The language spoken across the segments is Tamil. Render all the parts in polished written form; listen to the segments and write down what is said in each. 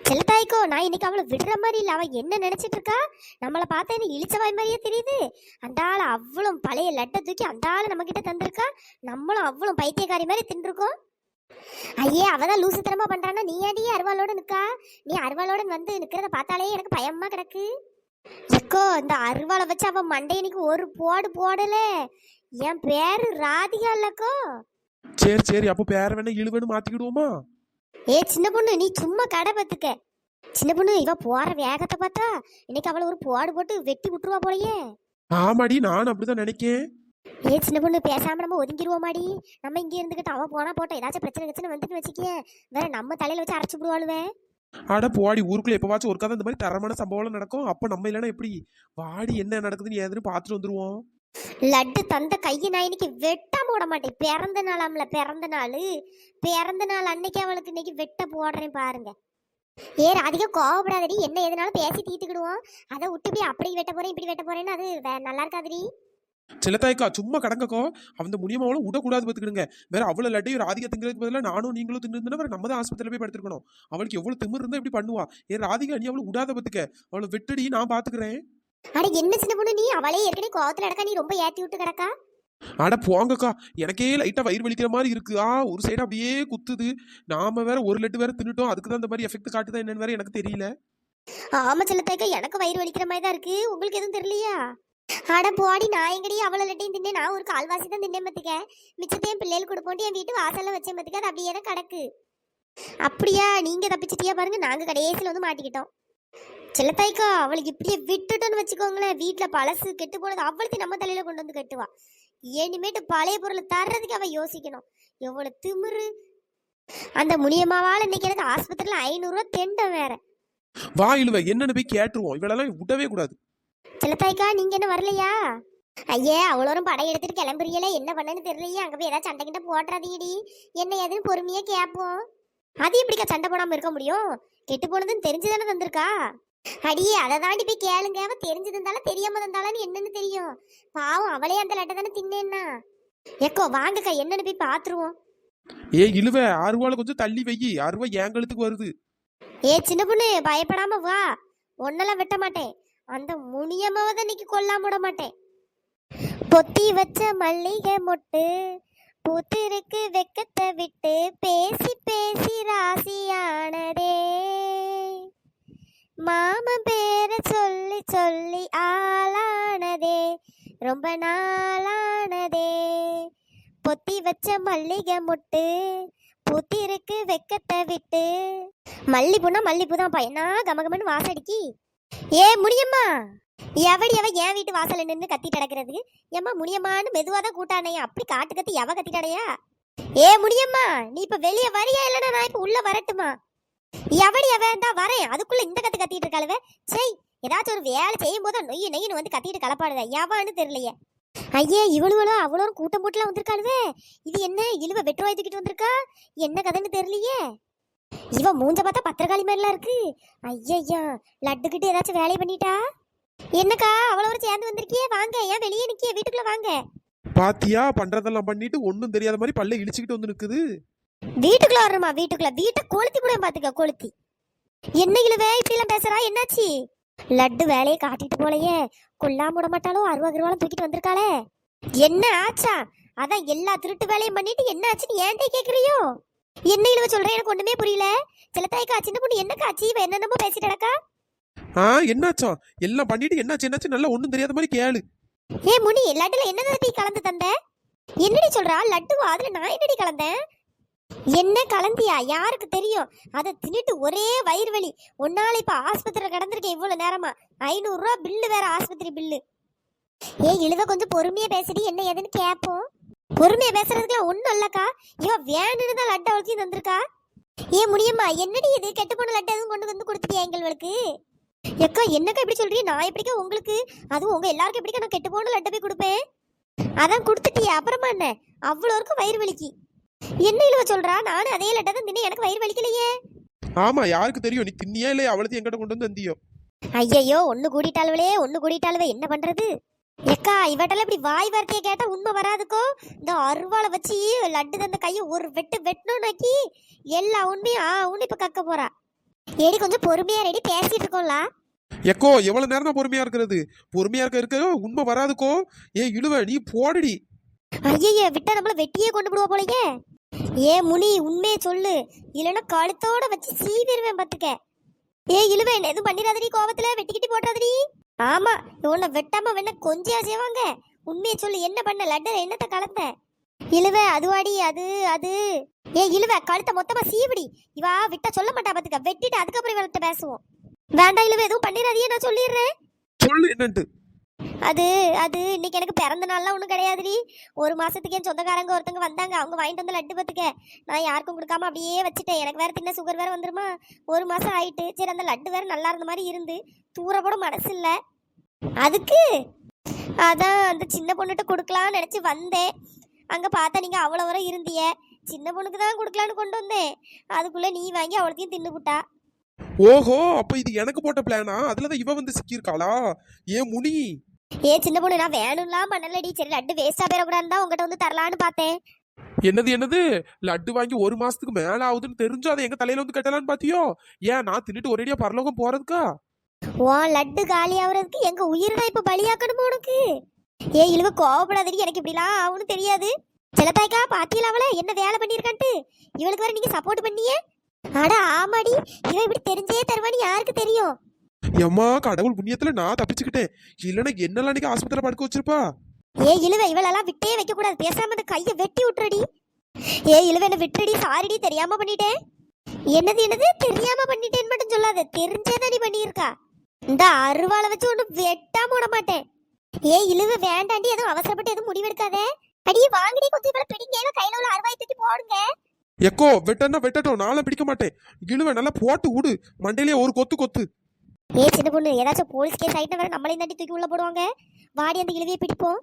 செல்லத்தாய்க்கோ, நான் இன்னைக்கு அவளை விடுற மாதிரி இல்லை. அவள் என்ன நினைச்சிட்டு இருக்கா? நம்மளை பார்த்தா என்ன இழிச்சவாய் மாதிரியே தெரியுது. அந்த ஆள் அவ்வளோ பழைய லட்டை தூக்கி அந்த ஆள் நம்ம கிட்ட தந்திருக்கா. நம்மளும் அவ்வளோ பைத்தியக்காரி மாதிரி தின்றுருக்கோம். ஐயே, அவதான் லூசுத்தனமா பண்றான்னா நீ ஏன்டி அருவாளோட நிக்கா? நீ அருவாளோட வந்து நிக்கிறத பார்த்தாலே எனக்கு பயமா கிடக்கு. எக்கோ, இந்த அருவாளை வச்சு அவன் மண்டையனுக்கு ஒரு போடு போடல. என் பேரு ராதிகா இல்லக்கோ. சரி சரி, அப்போ பேர வேணா இழுவேன்னு மாத்திக்கிடுவோமா? ஏ சின்ன பொண்ணு, நீ சும்மா கடை பத்துக்க. சின்ன பொண்ணு, இவ போற வேகத்தை பார்த்தா இன்னைக்கு அவளை ஒரு போடு போட்டு வெட்டி விட்டுருவா போலயே. ஆமாடி, நானும் அப்படிதான் நினைக்கேன். ஏ சின்ன பொண்ணு, பேசாம நம்ம ஒதுங்கிடுவோமாடி. நம்ம இங்க இருந்துகிட்டு அவன் போனா போட்டோம், ஏதாச்சும் பிரச்சனை வந்துட்டு வச்சுக்க. வேற நம்ம தலையில வச்சு அரைச்சு விடுவாளுவே. அட போடி, ஊருக்குள்ள எப்பவாச்சும் ஒரு கதை இந்த மாதிரி தரமான சம்பவம் நடக்கும். அப்ப நம்ம இல்லைன்னா எப்படி? வாடி, என்ன நடக்குதுன்னு ஏதுன்னு பார்த்துட்டு வந்துருவோம். லட்டு தந்த கையை நான் இன்னைக்கு வெட்டாம விட மாட்டேன். பிறந்த நாளாம்ல, பிறந்த நாள் அன்னைக்கு அவளுக்கு இன்னைக்கு வெட்ட போடுறேன் பாருங்க. ஏ ராதிகா, கோவப்படாதடி. என்ன எதுனாலும் பேசி தீர்த்துக்கிடுவோம். அதை விட்டு இப்படி அப்படி வெட்ட போறேன் இப்படி வெட்ட போறேன்னு அது நல்லா இருக்காதுடி. சிலத்தாய்க்கா, சும்மா கடங்கக்கோ. அவன் முடியமாவளும் விடக்கூடாது பார்த்துக்கிடுங்க. வேற அவ்வளவு லட்டையும் ராதிகா திங்கிறதுக்கு பதிலாக நானும் நீங்களும் தின்னு வேற நம்ம தான் ஆஸ்பத்திரியில போய் படுத்திருக்கணும். அவளுக்கு எவ்வளவு திமிர் இருந்தா இப்படி பண்ணுவா? ஏன் ராதிகா, நீ அவளை விடாத பத்துக்க. அவளை வெட்டடி, நான் பாத்துக்கிறேன். அட என்ன சின்ன பொண்ணு, நீ அவளே ஏற்கனவே கோவத்துல கிடக்கா, நீ ரொம்ப ஏத்தி விட்டு கிடக்கா. அட போங்கக்கா, எனக்கே லைட்டா வயிறு வலிக்கிற மாதிரி இருக்கு. ஒரு சைடு அப்படியே குத்துது. நாம வேற ஒரு லட்டு வேற தின்னுட்டோம். அதுக்கு தான் இந்த மாதிரி எஃபெக்ட் காட்டுதா என்னன்னு வேற எனக்கு தெரியல. ஆமா செல்லத்தாய்க்கா, எனக்கு வயிறு வலிக்கிற மாதிரி தான் இருக்கு. உங்களுக்கு எதுவும் தெரியலையா? அட போடி, நான் எங்கடி அவளை லட்டையும் தின்னேன். நான் ஒரு கால்வாசி தான் தின்னேன் பத்துக்க. மிச்சத்தையும் பிள்ளைகள் கொடுப்போண்டி என் வீட்டு வாசல்ல வச்சேன் பத்துக்க. அது அப்படியே தான் கிடக்கு. அப்படியா? நீங்க தப்பிச்சிட்டியா பாருங்க. நாங்க கடைசியில வந்து மாட்டிக்கிட்டோம். செல்லத்தாய்க்கா, அவளுக்கு இப்படியே விட்டுட்டோன்னு வச்சுக்கோங்களேன், வீட்டுல பழசு கெட்டு போனது அவளுக்கு நம்ம தலையில கொண்டு வந்து கட்டுவா. இனிமேட்டு பழைய பொருளை தர்றதுக்கு அவ யோசிக்கணும். எவ்வளவு திமிரு. அந்த முனியம்மாவால இன்னைக்கு எனக்கு ஆஸ்பத்திரியில 500 ரூபா தெண்டம் வேற. வா இழுவ, என்னன்னு போய் கேட்டுருவோம். இவளெல்லாம் விடவே கூடாது. செல்லத்தாய்க்கா, நீங்க என்ன வரலையா? ஐயே, அவ்வளோரும் படம் எடுத்துட்டு கிளம்புறீங்களே, என்ன பண்ணன்னு தெரியலையே. அங்க போய் ஏதாவது சண்டை கிட்ட போடுறாதீடி. என்ன ஏதுன்னு பொறுமையா கேட்போம். அது எப்படிக்கா சண்டை போடாம இருக்க முடியும்? கெட்டு போனதுன்னு தெரிஞ்சுதானே தந்திருக்கா. அடியே, அதை தாண்டி போய் கேளுங்க. அவ தெரிஞ்சு தந்தாலும் தெரியாம தந்தாலும் என்னன்னு தெரியும். பாவம், அவளே அந்த லட்டை தானே தின்னேன்னா. எக்கோ வாங்கக்கா, என்னன்னு போய் பாத்துருவோம். ஏ இழுவ, அருவாளை கொஞ்சம் தள்ளி வை. அருவா ஏங்கலத்துக்கு வருது. ஏ சின்ன பொண்ணு, பயப்படாம வா. ஒன்னெல்லாம் வெட்ட மாட்டேன். அந்த முனியம்மாவை தான் இன்னைக்கு கொல்லாம விட மாட்டேன். பொத்தி வச்ச மல்லிகை மொட்டு பூத்திருக்கு வெக்கத்தை விட்டு, பேசி பேசி ராசியானதே. மாமன் பேரை சொல்லி சொல்லி ஆளானதே, ரொம்ப நாளானதே. பொத்தி வச்ச மல்லிகை மொட்டு பூத்திருக்கு வெக்கத்தை விட்டு. மல்லிப்பூனா மல்லிப்பூ தான் பையனா, கமகமன்னு வாசடிக்கி. ஏ முனியம்மா, எவடி அவ என் வீட்டு வாசல்ல நின்று கத்திட்டு கிடக்கிறது? ஏம்மா முனியம்மான்னு மெதுவா தான் கூட்டானையா, அப்படி காட்டு கத்தி எவ கத்திட்டாடையா? ஏ முனியம்மா, நீ இப்ப வெளியே வரியா இல்லைன்னா நான் இப்ப உள்ள வரட்டுமா? எவடி அவன் தான் வரேன், அதுக்குள்ள இந்த கத்து கத்திட்டு இருக்காளுவே. சரி, ஏதாச்சும் ஒரு வேலை செய்யும் போது நொய்யு நொய்யின்னு வந்து கத்திட்டு கலப்பாடுத, எவான்னு தெரியலையே. ஐயே, இவளுவளோ அவ்வளோ கூட்டம் போட்டுலாம் வந்திருக்காளுவே. இது என்ன இழுவ வெட்டுவாய் தூக்கிட்டு வந்திருக்கா? என்ன கதைன்னு தெரியலையே. இவ மூஞ்ச பார்த்தா பத்திரகாளி மாதிரிலாம் இருக்கு. ஐயா, லட்டுக்கிட்டு ஏதாச்சும் வேலையை பண்ணிட்டா? என்னக்கா, அவ்வளோ சேர்ந்து வந்திருக்கியே? வாங்க, ஏன் வெளியே நிக்கிய? வீட்டுக்குள்ள வாங்க. பாத்தியா, பண்றதெல்லாம் பண்ணிட்டு ஒன்னும் தெரியாத மாதிரி பல்ல இழிச்சுக்கிட்டு வந்து நிக்குது. வீட்டுக்குள்ள வரணுமா? வீட்டை கொளுத்தி கூட பாத்துக்க, கொளுத்தி. என்ன இழுவே இப்படி எல்லாம் பேசுறா? என்னாச்சு? லட்டு வேலையை காட்டிட்டு போலையே. கொல்லாம விட மாட்டாலும் அருவாகிருவாலும் தூக்கிட்டு வந்திருக்காளே. என்ன ஆச்சா? அதான் எல்லா திருட்டு வேலையும் பண்ணிட்டு என்ன ஆச்சுன்னு ஏன்டே கேக்குறியோ? என்ன இழுவ சொல்றேன், எனக்கு ஒண்ணுமே புரியல. செல்லத்தாய்க்கா, சின்ன பொண்ணு என்ன காட்சி? இவ என்னென்னமோ பேசிட்டடக்கா. என்னாச்சா? எல்லாம் பண்ணிட்டு என்னாச்சு நல்லா ஒண்ணும் தெரியாத மாதிரி கேளு. ஏ முனி, லட்டுல என்ன டீ கலந்து தந்த? என்னடி சொல்றா? லட்டுவா? அதுல நான் என்னடி கலந்தேன்? என்ன கலந்தியா? யாருக்கு தெரியும்? அதை தின்னுட்டு ஒரே வயிறு வலி. ஒன்னால இப்ப ஆஸ்பத்திரியில கிடந்திருக்கேன் இவ்வளவு நேரமா. 500 ரூபா பில்லு வேற, ஆஸ்பத்திரி பில்லு. ஏ இழுவ, கொஞ்சம் பொறுமையா பேசுடி, என்ன ஏதுன்னு கேப்போம். பொறுமையா பேசுறதுக்குலாம் ஒண்ணும் இல்லக்கா. இவ வேணுன்னு தான் லட்டு அவளுக்கு தந்திருக்கா. ஏ முனியம்மா, என்னடி இது? கெட்டு போன லட்டு எதுவும் கொண்டு வந்து கொடுத்துட்டியா எங்களுக்கு? எக்கா, என்னக்கா இப்படி சொல்றீங்க? நான் எப்படிக்கா உங்களுக்கு, அதுவும் உங்க எல்லாருக்கும் எப்படிக்கா நான் கெட்டு போன லட்டை போய் கொடுப்பேன்? அதான் கொடுத்துட்டியா, அப்புறமா என்ன? அவ்வளோ இருக்கும் வயிறு வலிக்கு. என்ன இழுவ சொல்றா? நானும் அதே லட்டை தான் தின்னேன், எனக்கு வயிறு வலிக்கலையே. ஆமா, யாருக்கு தெரியும்? நீ தின்னியா இல்லையா? அவளத்தையும் எங்கிட்ட கொண்டு வந்து வந்தியோ? ஐயையோ, ஒண்ணு கூடிட்டாளுவே, என்ன பண்றது? எக்கா, இவட்டெல்லாம் இப்படி வாய் வார்த்தையை கேட்டா உண்மை வராதுக்கோ. இந்த அருவாளை வச்சு லட்டு தந்த கையை ஒரு வெட்டு வெட்டணும்னாக்கி எல்லா உண்மையும் உன்னை இப்ப கக்க போறா. ஏடி கொஞ்சம் பொறுமையா ரெடி பேசிட்டு இருக்கோம்ல. எக்கோ எவ்வளவு நேரம் தான் பொறுமையா இருக்கிறது? பொறுமையா இருக்க உண்மை வராதுக்கோ. இழுவ நீ போடுடி. ஐயய்ய விட்டா நம்மள வெட்டியே கொண்டு விடுவா போலயே. முனி உண்மையை சொல்லு, இல்லைன்னா கழுத்தோட வச்சு சீவிடுவேன் பாத்துக்க. இழுவ என்ன எதுவும் பண்ணிடாதடி, கோவத்துல வெட்டிக்கிட்டி போட்டாதடி. ஆமா, உன்னை வெட்டாம வேணா கொஞ்சியா செய்வாங்க. உண்மையை சொல்லு, என்ன பண்ண? லட்டு என்னத்த கலந்த? இழுவ அதுவாடி அது அது இழுவ கழுத்தை மொத்தமா சீவிடி. இவா விட்டா சொல்ல மாட்டா பாத்துக்க. வெட்டிட்டு அதுக்கப்புறம் இவள்கிட்ட பேசுவோம். வேண்டாம் இழுவ, எதுவும் பண்ணிடாதீங்க, நான் சொல்லிடுறேன். சொல்லு என்னன்ட்டு. அது அது இன்னைக்கு எனக்கு பிறந்த நாள்லாம் ஒன்றும் கிடையாதுடி. ஒரு மாசத்துக்கு என் சொந்தக்காரங்க ஒருத்தங்க வந்தாங்க, அவங்க வாங்கிட்டு வந்து லட்டு பத்துக்க. நான் யாருக்கும் கொடுக்காம அப்படியே வச்சுட்டேன். எனக்கு வேற தின்ன சுகர் வேற வந்துருமா. ஒரு மாசம் ஆயிட்டு. சரி அந்த லட்டு வேற நல்லா இருந்த மாதிரி இருந்து தூர கூட மனசு இல்லை அதுக்கு. அதான் அந்த சின்ன பொண்ணுகிட்ட கொடுக்கலான்னு நினைச்சு வந்தேன். அங்க பார்த்தா நீங்க அவ்வளோ வரை இருந்திய. சின்ன பொண்ணுக்கு தான் கொடுக்கலான்னு கொண்டு வந்தேன். அதுக்குள்ள நீ வாங்கி அவ்வளோத்தையும் தின்னுபுட்டா. ஓஹோ, அப்ப இது எனக்கு போட்ட பிளானா? அதுலதான் இவ வந்து சிக்கியிருக்காளா? முனி. சின்ன பொண்ணு, நான் வேணும்லாம் பண்ணலடி. சரி லட்டு வேஸ்டா போயிடக்கூடாதுன்னு தான் உங்ககிட்ட வந்து தரலான்னு பார்த்தேன். என்னது லட்டு வாங்கி ஒரு மாசத்துக்கு மேல ஆகுதுன்னு தெரிஞ்சு அதை எங்க தலையில வந்து கட்டலான்னு பாத்தியோ? நான் தின்னுட்டு ஒரேடியா பரலோகம் போறதுக்கா? லட்டு காலி ஆகுறதுக்கு எங்க உயிர் தான் இப்ப பலியாக்கணுமா உனக்கு? இழுவ கோவப்படாதடி, எனக்கு இப்படிலாம் ஆகும்னு தெரியாது. சிலத்தாய்க்கா பாத்தியில அவளை என்ன வேலை பண்ணிருக்கான்ட்டு. இவளுக்கு வேற நீங்க சப்போர்ட் பண்ணியே. அட ஆமாடி, இவன் இப்படி தெரிஞ்சே தருவான்னு யாருக்கு தெரியும்? எம்மா கடவுள் புண்ணியத்துல நான் தப்பிச்சுக்கிட்டேன். இல்லன்னா என்னெல்லாம் நீங்க ஆஸ்பத்திரியில படுக்க வச்சிருப்பா. இழுவ இவளெல்லாம் விட்டே வைக்க கூடாது. பேசாம அந்த கையை வெட்டி விட்டுறடி. இழுவ என்ன விட்டுறடி. சாரிடி, தெரியாம பண்ணிட்டேன். என்னது தெரியாம பண்ணிட்டேன்னு மட்டும் சொல்லாத, தெரிஞ்சேதான் நீ பண்ணியிருக்கா. இந்த அருவாளை வச்சு ஒண்ணு வெட்டாம விட மாட்டேன். இழுவ வேண்டாண்டி, எதுவும் அவசரப்பட்டு எதுவும் முடிவெடுக்காத. அடியே வாங்கடி, கொஞ்சம் இவளை பிடிங்க. கையில உள்ள அருவாயை தூக்கி போடுங்க. எக்கோ வெட்டன்னா வெட்டட்டும், நானும் பிடிக்க மாட்டேன். இழுவ நல்லா போட்டு விடு, மண்டையிலேயே ஒரு கொத்து கொத்து. சின்ன பொண்ணு, ஏதாச்சும் போலீஸ் கேஸ் ஆயிட்டா வேற நம்மளையும் தாண்டி தூக்கி உள்ள போடுவாங்க. வாடி அந்த இழுவையை பிடிப்போம்.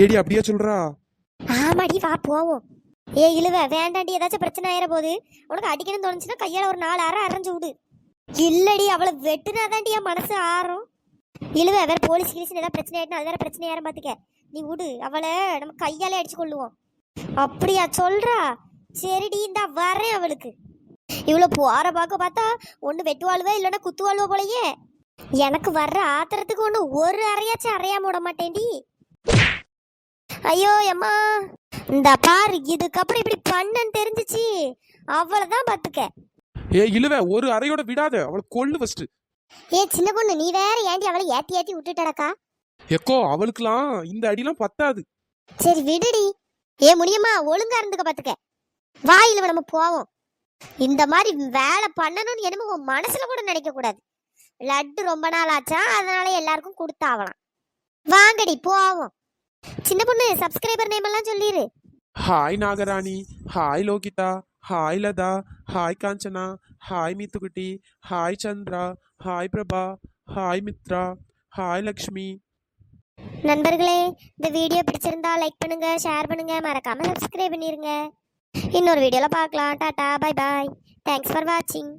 ஏடி அப்படியே சொல்றா? ஆமாடி, வா போவோம். இழுவ வேண்டாண்டி, ஏதாச்சும் பிரச்சனை ஆயிர போது. உனக்கு அடிக்கணும்னு தோணுச்சுன்னா கையால ஒரு 4 அரை அரைஞ்சு விடு. இல்லடி, அவளை வெட்டுனாதாண்டி என் மனசு ஆறும். இழுவ வேற போலீஸ் கிலீஸ் ஏதாவது பிரச்சனை ஆயிட்டுனா அது வேற பிரச்சனை யாரும் பாத்துக்க. நீ விடு, அவளை நம்ம கையாலே அடிச்சு கொள்ளுவோம். அப்படியா சொல்றா? சரிடி, இந்த வரேன். அவளுக்கு இவ்வளவு போற பாக்க பார்த்தா ஒண்ணு வெட்டுவாளுவா இல்லைன்னா குத்துவாளுவா போலயே. எனக்கு வர்ற ஆத்திரத்துக்கு ஒண்ணு ஒரு அறையாச்சும் அறையாம விட மாட்டேன்டி. ஐயோ அம்மா, இந்த பாரு, இதுக்கப்புறம் இப்படி பண்ணன்னு தெரிஞ்சிச்சு அவ்வளவுதான் பாத்துக்க. இழுவ ஒரு அறையோட விடாத, அவளை கொள்ளு ஃபர்ஸ்ட். சின்ன பொண்ணு, நீ வேற ஏண்டி அவளை ஏத்தி ஏத்தி விட்டுட்டடக்கா? எக்கோ அவளுக்குலாம் இந்த அடிலாம் பத்தாது. சரி விடுடி. முடியுமா? ஒழுங்கா இருந்துக்க பாத்துக்க. வா இழுவ, நம்ம போவோம். இந்த மாதிரி வேலை பண்ணணும்னு என்னமோ உன் மனசுல கூட நினைக்க கூடாது. லட்டு ரொம்ப நாள் ஆச்சா, அதனால எல்லாருக்கும் கொடுத்தாவலாம். வாங்கடி போவோம். சின்ன பொண்ணு, சப்ஸ்கிரைபர் நேம் எல்லாம் சொல்லிரு. Hi Nagarani, hi Lohitha, hi Latha, hi Kanchana, hi மீத்துக்குட்டி, hi Chandra, hi Prabha, hi Mithra, hi Lakshmi. நண்பர்களே, இந்த வீடியோ பிடிச்சிருந்தா லைக் பண்ணுங்க, ஷேர் பண்ணுங்க, மறக்காம சப்ஸ்கிரைப் பண்ணிருங்க. இன்னொரு வீடியோல பார்க்கலாம். Tata, bye bye. Thanks for வாட்சிங்.